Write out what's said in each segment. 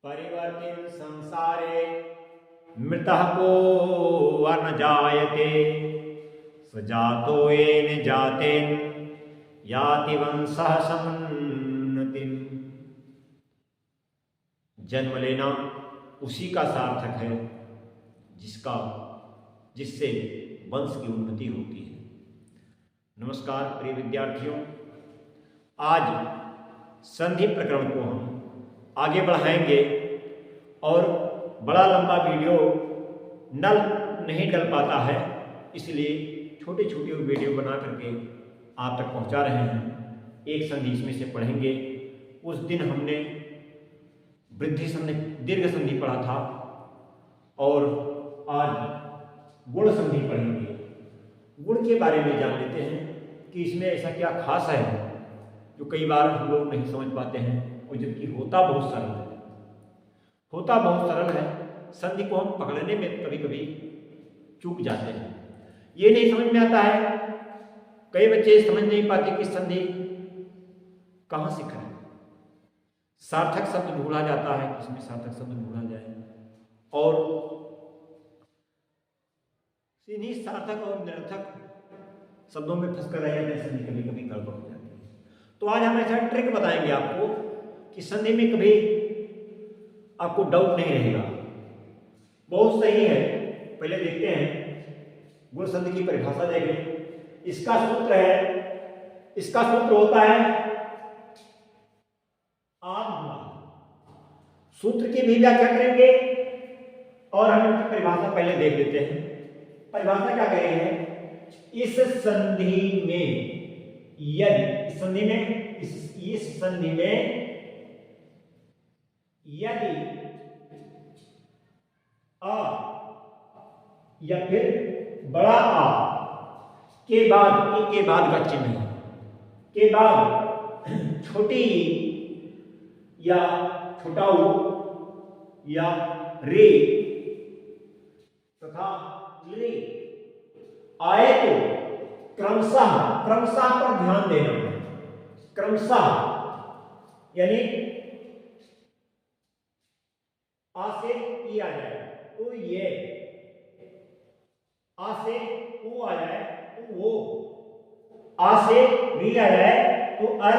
परिवर्तिन संसारे मृतः को न जायते सजातो येन जातेन याति वंशः समुन्नतिम्। जन्म लेना उसी का सार्थक है जिससे वंश की उन्नति होती है। नमस्कार प्रिय विद्यार्थियों, आज संधि प्रकरण को हम आगे बढ़ाएंगे और बड़ा लंबा वीडियो नहीं डल पाता है, इसलिए छोटे छोटे वीडियो बना करके आप तक पहुंचा रहे हैं। एक संधि इसमें से पढ़ेंगे। उस दिन हमने वृद्धि संधि दीर्घ संधि पढ़ा था और आज गुण संधि पढ़ेंगे। गुण के बारे में जान लेते हैं कि इसमें ऐसा क्या खास है जो कई बार हम लोग नहीं समझ पाते हैं, और जबकि होता बहुत सरल है। होता बहुत सरल है, संधि को हम पकड़ने में कभी कभी चूक जाते हैं। ये नहीं समझ में आता है, कई बच्चे समझ नहीं पाते कि संधि कहाँ से करें। सार्थक शब्द ढूंढा जाता है, किसमें सार्थक शब्द ढूंढा जाए, और इन्हीं सार्थक और निरर्थक शब्दों में फंसकर रह जाने संधि कभी कभी गड़बड़ हो जाती है। तो आज हम ऐसा ट्रिक बताएंगे आपको कि संधि में कभी आपको डाउट नहीं रहेगा। बहुत सही है। पहले देखते हैं गुण संधि की परिभाषा देखें। इसका सूत्र होता है आम। सूत्र की भी व्याख्या करेंगे और हम इसकी परिभाषा पहले देख लेते हैं। परिभाषा क्या करेंगे? इस संधि में यदि आ या फिर बड़ा आ के बाद का चिन्ह के बाद छोटी या छोटा ऊ या रे तथा रे आए तो क्रमशः पर ध्यान देना। क्रमशः यानी आ से ई आ जाए तो ये, आ से ऊ आ जाए तो वो, आ से री आ जाए तो अर,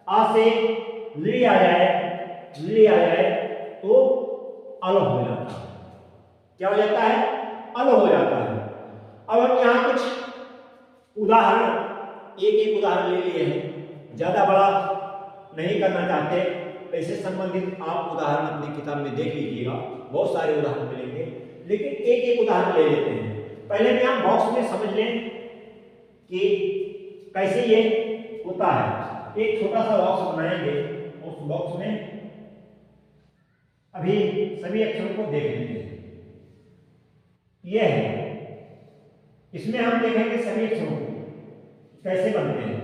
आ से ली आ जाए तो अल हो जाता है। क्या हो जाता है? अल हो जाता है। अब हम यहाँ कुछ उदाहरण एक उदाहरण ले लिए हैं, ज्यादा बड़ा नहीं करना चाहते। ऐसे संबंधित आप उदाहरण अपनी किताब में देख लीजिएगा, बहुत सारे उदाहरण मिलेंगे, लेकिन एक उदाहरण ले लेते हैं। पहले में हम बॉक्स में समझ लें कि कैसे ये होता है। एक छोटा सा बॉक्स बनाएंगे, उस बॉक्स में अभी सभी अक्षरों को देख लेंगे। यह है, इसमें हम देखेंगे सभी अक्षरों को कैसे बनते हैं।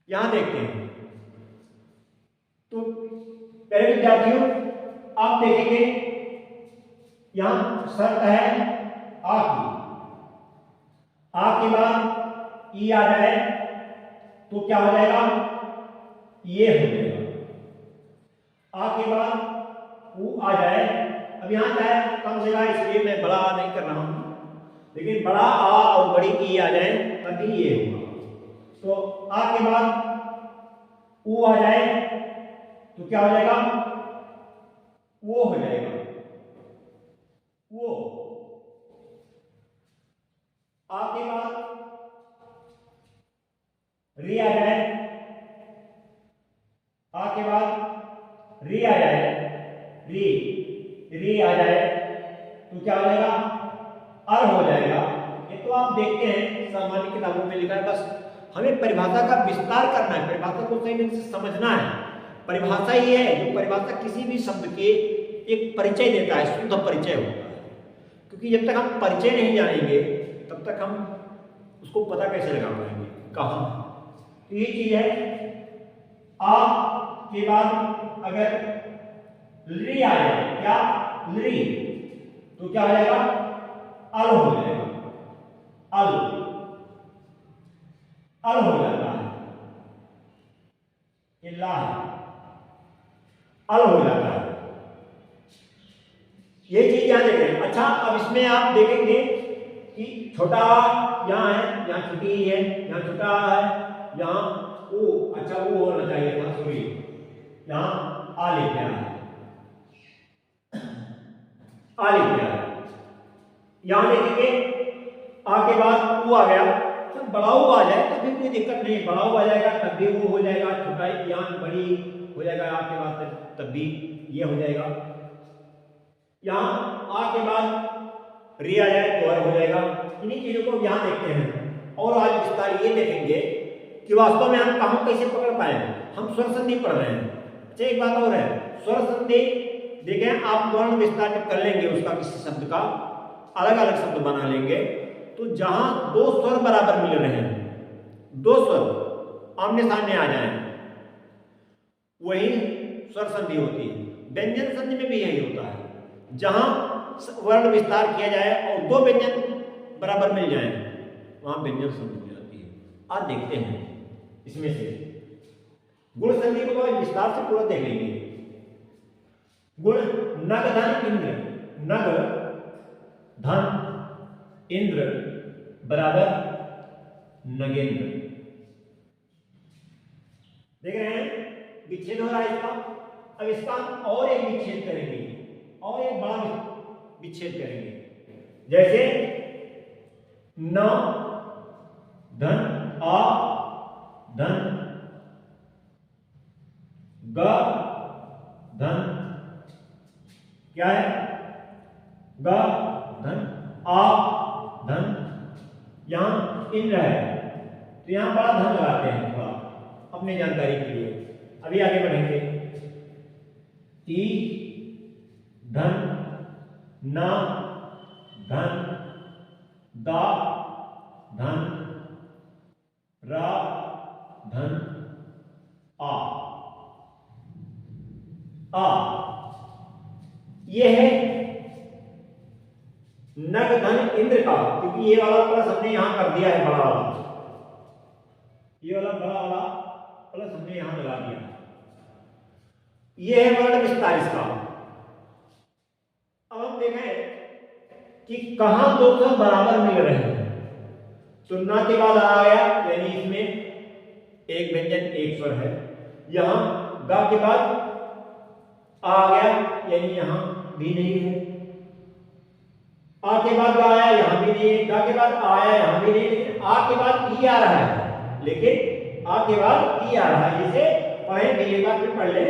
यहां देखते हैं तो पहले विद्यार्थियों आप देखेंगे यहां शर्त है आ की। आ के बाद ई आ जाए तो क्या हो जाएगा? ये हो जाएगा। आ के बाद ऊ आ जाए। अब यहां क्या है, कम जगह, इसलिए मैं बड़ा आ नहीं कर रहा हूं, लेकिन बड़ा आ और बड़ी ई आ जाए तभी ये होगा। तो आ के बाद ऊ आ जाए तो क्या हो जाएगा? वो हो जाएगा। वो आ के बाद री आ जाए, आ के बाद री आ जाए, री आ जाए तो क्या हो जाएगा? अर हो जाएगा। ये तो आप देखते हैं सामान्य किताबों में लिखा है। बस हमें परिभाषा का विस्तार करना है, परिभाषा को सही ढंग से समझना है। परिभाषा ये है जो परिभाषा किसी भी शब्द के एक परिचय देता है, शुद्ध परिचय होता है। क्योंकि जब तक हम परिचय नहीं जानेंगे तब तक हम उसको पता कैसे लगा पाएंगे कहाँ। तो ये चीज है। आ के बाद अगर ली आ जाए, क्या ली, तो क्या हो जाएगा? अल हो जाएगा। अल हो जाता है। ये ला है, अल हो जाता है। ये चीज यहां देख रहे हैं। अच्छा, अब इसमें आप देखेंगे कि छोटा यहाँ है, यहाँ छोटी है, यहाँ छोटा है, यहाँ ओ, अच्छा वो होना चाहिए था, सॉरी, यहाँ आ लिख आया है, आ लिख आया है। यहाँ देखेंगे आ के बाद वो आ गया, तो बड़ा वो आ जाए तो फिर कोई दिक्कत नहीं, बड़ा वो आ जाएगा तब भी वो हो जाएगा, छोटा यहाँ बड़ी हो जाएगा आ के बाद तब भी ये हो जाएगा। यहाँ आ के बाद री आ जाए तो हो जाएगा। इन्हीं चीजों को यहाँ देखते हैं और आज विस्तार ये देखेंगे कि वास्तव में हम कहाँ कैसे पकड़ पाए। हम स्वर संधि पढ़ रहे हैं। अच्छा, एक बात और है, स्वर संधि देखें आप वर्ण विस्तार जब कर लेंगे उसका, किसी शब्द का अलग अलग शब्द बना लेंगे, तो जहां दो स्वर बराबर मिल रहे हैं, दो स्वर आमने सामने आ जाए, वही स्वर संधि होती है। व्यंजन संधि में भी यही होता है, जहां वर्ण विस्तार किया जाए और दो व्यंजन बराबर मिल जाए, वहां व्यंजन संधि हो जाती है। आज देखते हैं इसमें से गुण संधि को तो विस्तार से पूरा देख लेंगे। गुण नग धन इंद्र, नग धन इंद्र बराबर नगेंद्र। देख रहे हैं विच्छेद हो रहा है इसका। अब इसका हम और एक विच्छेद करेंगे, और एक बड़ा विच्छेद करेंगे, जैसे न धन आ धन ग धन, क्या है, ग धन आ धन, यहां इंद्र है तो यहां बड़ा धन लगाते हैं थोड़ा अपनी जानकारी के लिए। अभी आगे बढ़ेंगे। ई धन ना धन दा धन रा धन आ, ये है नग धन इंद्र का, क्योंकि ये वाला प्लस हमने यहां कर दिया है, बड़ा वाला, ये वाला बड़ा वाला प्लस हमने यहां लगा दिया। ये है वर्ण विस्तार इसका। अब हम देखें कि कहां दो स्वर बराबर मिल रहे हैं। तो न के बाद आ गया, यानी इसमें एक व्यंजन एक स्वर है। यहां गा के बाद आ गया, यानी यहां भी नहीं है। आ के बाद गा आया, यहां भी नहीं है। गा के बाद आया, यहां भी नहीं, लेकिन आ के बाद ई आ रहा है, लेकिन आ के बाद ई आ रहा है। जिसे पढ़े भी एक बार फिर पढ़ ले।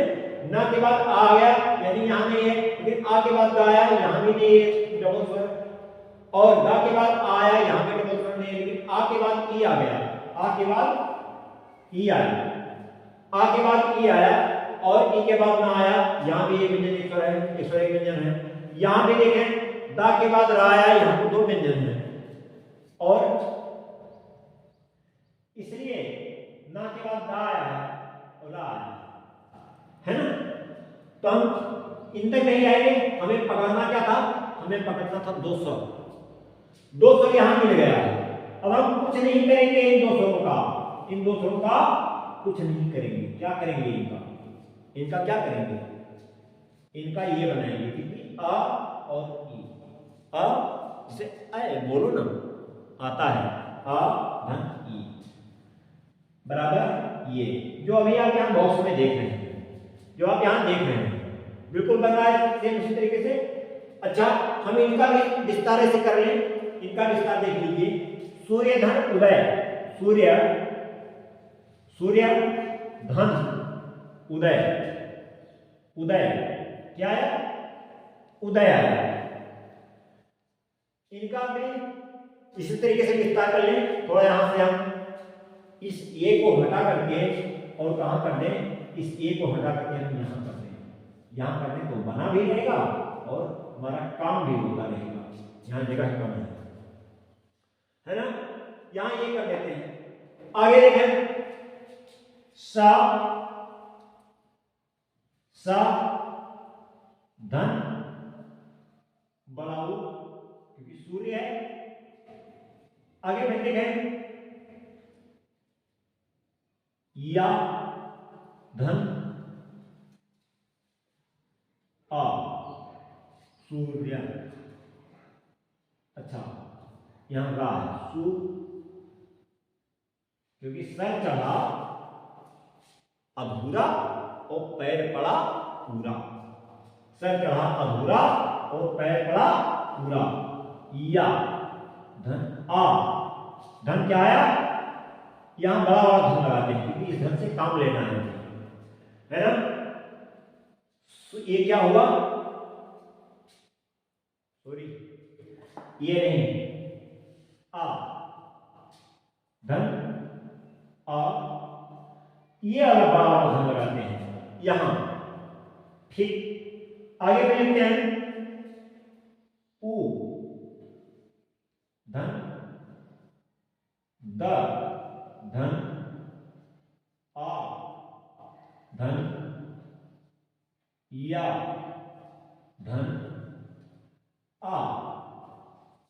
न के बाद आ गया, यानी यहां नहीं है, लेकिन आ के बाद गा आया, यहां भी नहीं है, डबल स्वर। और गा के बाद आया, यहां पे डबल स्वर नहीं है, लेकिन आ के बाद ई आ गया, आ के बाद ई आया, आ के बाद ई आया, और ई के बाद ना आया, यहां भी एक व्यंजन एक स्वर है, एक स्वर एक व्यंजन है। यहां भी देखें दा के बाद रा आया, यहां पर दो व्यंजन है, और इसलिए ना के बाद दा आया और रा आया है ना। तो हम इन तक नहीं आएंगे, हमें पकड़ना क्या था, हमें पकड़ना था 200, 200 यहां मिल गया। अब हम कुछ नहीं करेंगे इन 200 का, इन 200 का कुछ नहीं करेंगे। क्या करेंगे इनका, इनका क्या करेंगे, इनका ये बनाएंगे, क्योंकि आ और ई, आ जिसे आए बोलो ना आता है, आ धन ई बराबर ये जो अभी आप यहां बॉक्स में देख रहे हैं, जो आप यहां देख रहे हैं, बिल्कुल बन रहा है सेम इसी तरीके से। अच्छा, हम इनका भी विस्तार ऐसे कर लें, इनका विस्तार देख लीजिए। सूर्य धन उदय, सूर्य सूर्य धन उदय, उदय क्या है, उदय है। इनका भी इसी तरीके से विस्तार कर लें। थोड़ा यहां से हम इस ए को हटा करके और कहां कर दें, इस ए को हटा करके हम यहां कर दें, यहां कर दें तो बना भी रहेगा और हमारा काम भी होता रहेगा। यहां जगह कम है ना, यहां ये कर देते हैं। आगे देखें, सा सा धन बड़ा ऊ, क्योंकि सूर्य है। आगे फिर देखें, या धन आ सूर्य। अच्छा, यहां रा है सू, क्योंकि सर चढ़ा अधूरा और पैर पड़ा पूरा। सर चढ़ा अधूरा और पैर पड़ा पूरा। या धन आ, धन क्या आया, यहां बड़ा बड़ा धन लगाते हैं क्योंकि इस धन से काम लेना है ना। तो ये क्या हुआ, सॉरी ये नहीं, आ धन आ, ये अलग बड़ा बड़ा धन लगाते हैं यहां। ठीक, आगे में लिखते हैं उ धन द धन आ धन या धन आ।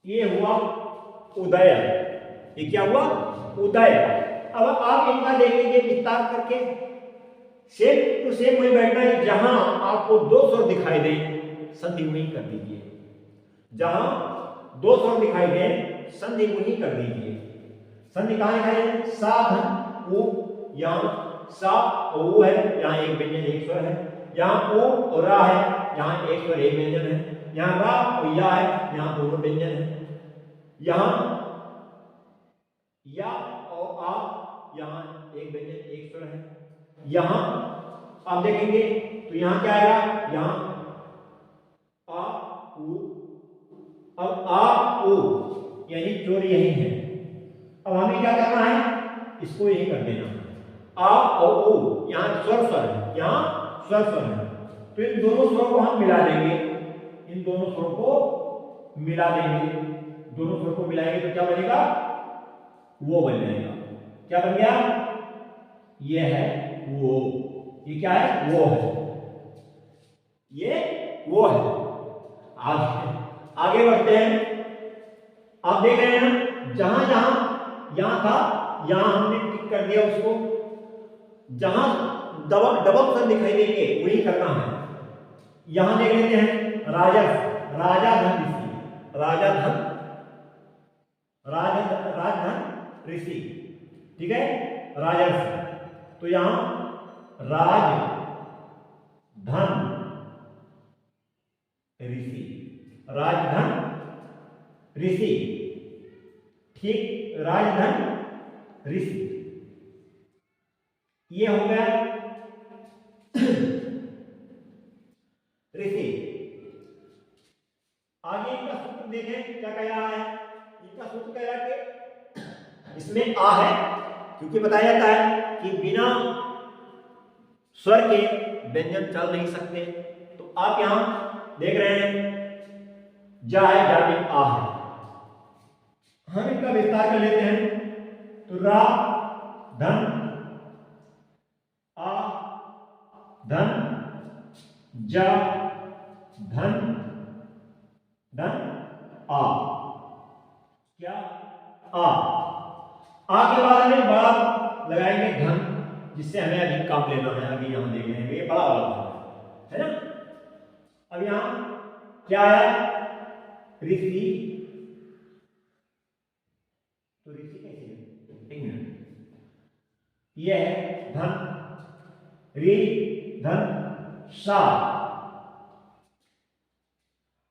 ये हुआ उदय। ये क्या हुआ, उदय। अब आप इनका देख लीजिए विस्तार करके, सेम टू सेम वही बैठना है। जहां आपको दो स्वर दिखाई दे संधि वहीं कर दीजिए, जहां दो स्वर दिखाई दे संधि वहीं कर दीजिए। संधि कहां दिखाई, सा धन उ, यहां सा और उ है, यहां एक व्यंजन एक स्वर है। यहां उ और रा है, यहां एक स्वर एक व्यंजन है। यहां रा और या है, यहां दोनों व्यंजन है। यहां या और आ, यहां एक व्यंजन एक स्वर है। यहां आप देखेंगे तो यहां क्या आएगा, यहां आ उ, अब आ उ यानी चोर यही है। अब हमें क्या करना है, इसको यही कर देना। आ और उ यहां स्वर स्वर है, यहां स्वर स्वर है, तो इन दोनों स्वरों को हम मिला देंगे। इन दोनों स्वरों को मिला देंगे, दोनों स्वरों को मिलाएंगे तो क्या बनेगा, वो बन जाएगा। क्या बन गया, ये है वो, ये क्या है, वो है, ये वो है। आगे बढ़ते हैं। आप देख रहे हैं जहां जहां यहां था, यहां हमने टिक कर दिया उसको। जहां डबल डबल सन दिखाई देंगे वही करना है। यहां देख लेते हैं राजा, राजा धन ऋषि, राजा धन, राजधन ऋषि, ठीक है, राजर्षि। तो यहां राज धन ऋषि, राजधन ऋषि, ठीक, राजधन ऋषि, ये हो गया ऋषि। आगे इनका सूत्र देखें क्या कह रहा है। इनका सूत्र कह रहा है कि इसमें आ है, क्योंकि बताया जाता है कि बिना स्वर के व्यंजन चल नहीं सकते। तो आप यहां देख रहे हैं जा है, जा में आ है। हम इनका विस्तार कर लेते हैं। तो रा धन आ धन जा धन धन आ, क्या आ के बाद में बड़ा लगाएंगे धन, जिससे हमें अधिक काम लेना है। अभी यहां देख रहे हैं ये बड़ा वाला है ना। अब यहां क्या है, ऋषि। तो ऋषि कैसे है, एक मिनट, ये है धन, रि धन सा।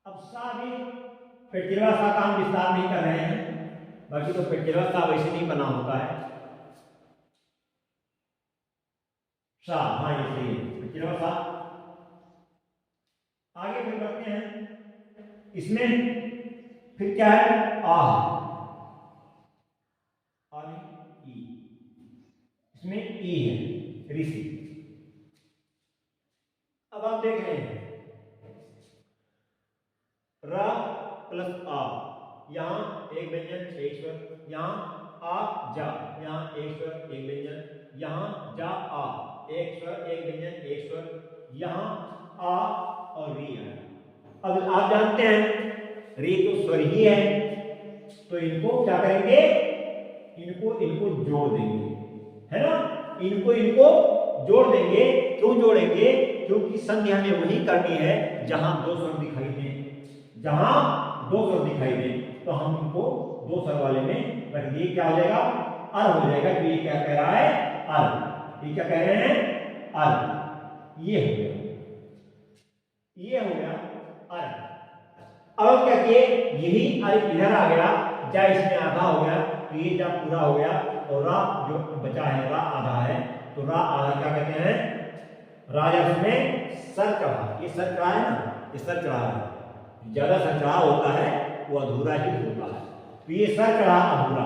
अब सा भी पेटिरवा सा का हम विस्तार नहीं कर रहे हैं, बाकी तो पेटिरवा सा वैसे नहीं बना होता है। सा, हाँ ये सही है, पेटिरवा सा। आगे फिर बढ़ते हैं। इसमें फिर क्या है, आ ई, इसमें ई है, ऋषि। अब आप देख रहे हैं र प्लस आ, यहां एक व्यंजन एक स्वर, यहां आ जा, यहां एक स्वर एक व्यंजन, यहां जा आ एक स्वर एक व्यंजन एक स्वर, यहां आ और री है। अब आप जानते हैं री तो स्वर ही है, तो इनको क्या करेंगे, इनको जोड़ देंगे, है ना। इनको इनको जोड़ देंगे। क्यों जोड़ेंगे? क्योंकि संधि हमें वही करनी है जहां दो स्वर दिखाई दे, जहां दो स्वर दिखाई दे, तो हम इनको दो स्वर वाले में रख दिए। क्या हो जाएगा? अर हो जाएगा। तो ये क्या कह रहा है? अर। ये क्या कह रहे हैं? अर। ये हो गया, ये हो गया अर। अब क्या किए? यही अर इधर आ गया, जा इसमें आधा हो गया, तो ये जा पूरा हो गया, और रा जो बचा है, रा आधा है, तो रा आधा क्या कहते हैं? राजा में सर चढ़ा। ये सर चढ़ा है ना, ये सर चढ़ा है। ज्यादा सर चढ़ा होता है वो अधूरा ही होता है। तो ये सर चढ़ा अधूरा,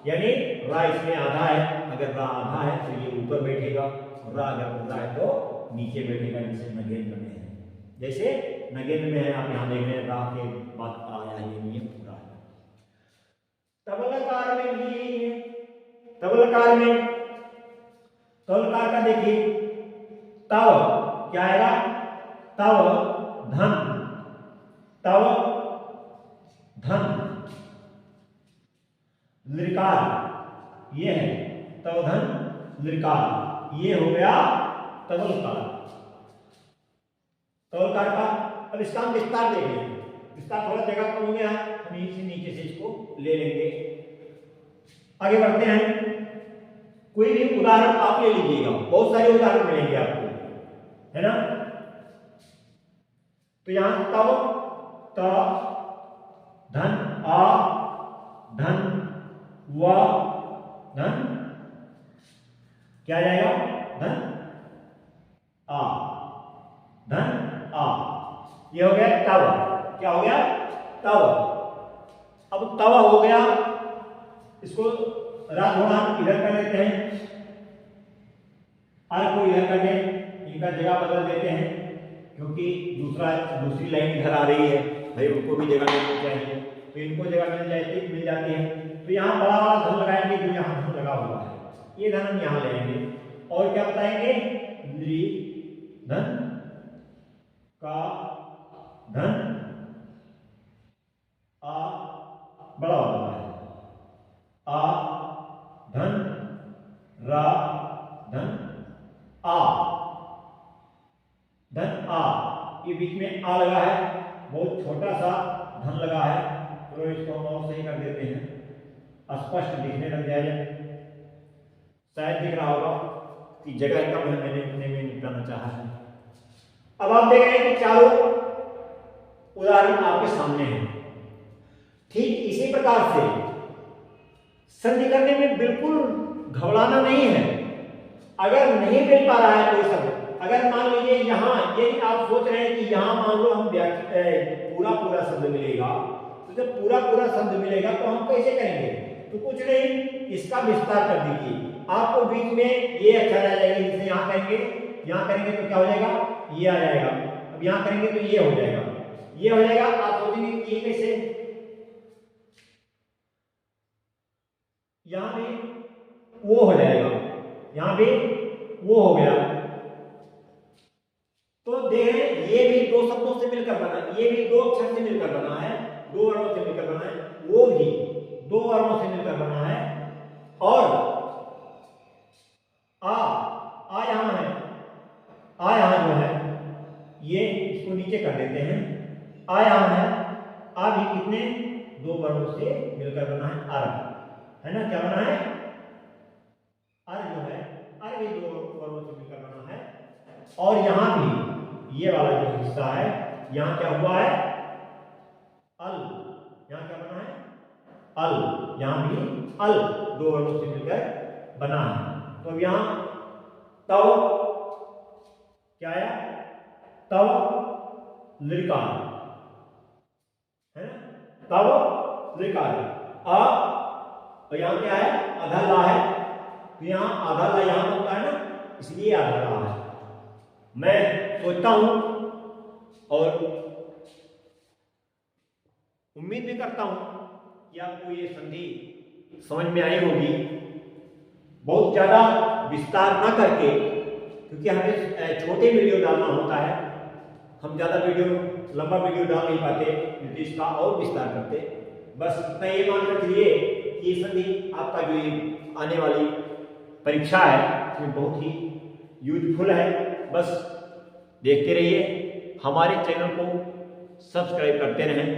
यानी रा इसमें आधा है। अगर रा आधा है तो ये ऊपर बैठेगा, और रा अगर पूरा है तो नीचे बैठेगा। जैसे नगेंद्र में है, जैसे नगेंद्र में है, आप यहाँ देख रहे हैं रा के बाद आया है, ये पूरा है। तबलकार में भी यही है। तबलकार में, तबलकार का देखिए, तव क्या आएगा? तव धन, तव धन। लृकार ये है, तव धन लृकार, ये हो गया तबलकार। तबलकार का अब इसका हम विस्तार देख लेंगे। विस्तार थोड़ा जगह कम हो गया है, हम यहीं से नीचे से इसको ले लेंगे। आगे बढ़ते हैं। कोई भी उदाहरण आप ले लीजिएगा, बहुत सारे उदाहरण मिलेंगे आपको, है ना। तो यहां तव, त, धन, आ, धन, व, धन, क्या जाएगा? धन, आ, धन, आ। ये हो गया तव। क्या हो गया? तव। अब तव हो गया, इसको रात थोड़ा इधर कर देते हैं, आर को इधर कर दें, इनका जगह बदल देते हैं, क्योंकि दूसरी लाइन इधर आ रही है, भाई उनको भी जगह मिलनी चाहिए, तो इनको जगह मिल जाती है। तो यहाँ बड़ा वाला धन लगाएंगे जो यहाँ धन लगा हुआ है, ये धन हम यहाँ लेंगे। और क्या बताएंगे? नृ धन, का धन, आ बड़ा वाला है, आ धन, रा धन, आ धन, आ। ये बीच में आ लगा है, बहुत छोटा सा धन लगा है, तो इसको हम और सही कर देते हैं, स्पष्ट दिखने लग जाएगा। शायद दिख रहा होगा कि जगह कम है, मैंने इतने में निपटाना चाहा है। अब आप देख रहे हैं कि चारों उदाहरण आपके सामने हैं। ठीक इसी प्रकार से संधि करने में बिल्कुल घबराना नहीं है। अगर नहीं मिल पा रहा है कोई शब्द, अगर मान लीजिए यहाँ, यदि आप सोच रहे हैं कि यहाँ मान लो हम पूरा शब्द मिलेगा, तो जब पूरा शब्द मिलेगा तो हम कैसे करेंगे? तो कुछ नहीं, इसका विस्तार कर दीजिए। आपको बीच में ये अक्षर आ जाएगा, जिसे यहाँ करेंगे, यहाँ करेंगे तो क्या हो जाएगा? ये आ जाएगा। अब यहाँ करेंगे तो ये हो जाएगा, ये हो जाएगा। आप सोचेंगे कि ये कैसे? यहां भी वो हो जाएगा, यहां भी वो हो गया। तो देखें, ये भी दो शब्दों से मिलकर बना, ये भी दो अक्षर से मिलकर बना है, दो वर्णों से मिलकर बना है, वो भी दो वर्णों से मिलकर बना है। और आ यहां है, आ यहां जो है, ये इसको नीचे कर देते हैं, आ यहां है। आ भी कितने? दो वर्णों से मिलकर बना है, अर, है ना। क्या बना है? अर जो है, अर भी दो वर्णों से मिलकर बना है। और यहां भी ये वाला जो हिस्सा है, यहां क्या हुआ है? अल। यहां क्या बना है? अल। यहां भी अल दो वर्णों से मिलकर बना है। तो यहां तव क्या आया? तव लृकार, है ना, तव लृकार। आ, और यहां क्या है? आधा ला है, तो यहां आधा ला यहां होता है ना, इसलिए आधा ला है। मैं सोचता हूं और उम्मीद भी करता हूं कि आपको ये संधि समझ में आई होगी। बहुत ज्यादा विस्तार ना करके, क्योंकि हमें छोटे वीडियो डालना होता है, हम ज्यादा वीडियो, लंबा वीडियो डाल नहीं पाते, क्योंकि इसका और विस्तार करते। बस इतना ये मान कर चलिए कि ये संधि आपका जो आने वाली परीक्षा है इसमें बहुत ही यूजफुल है। बस देखते रहिए, हमारे चैनल को सब्सक्राइब करते रहें,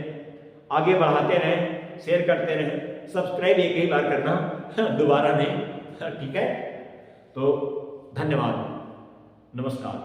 आगे बढ़ाते रहें, शेयर करते रहें। सब्सक्राइब एक ही बार करना, दोबारा नहीं, ठीक है। तो धन्यवाद, नमस्कार।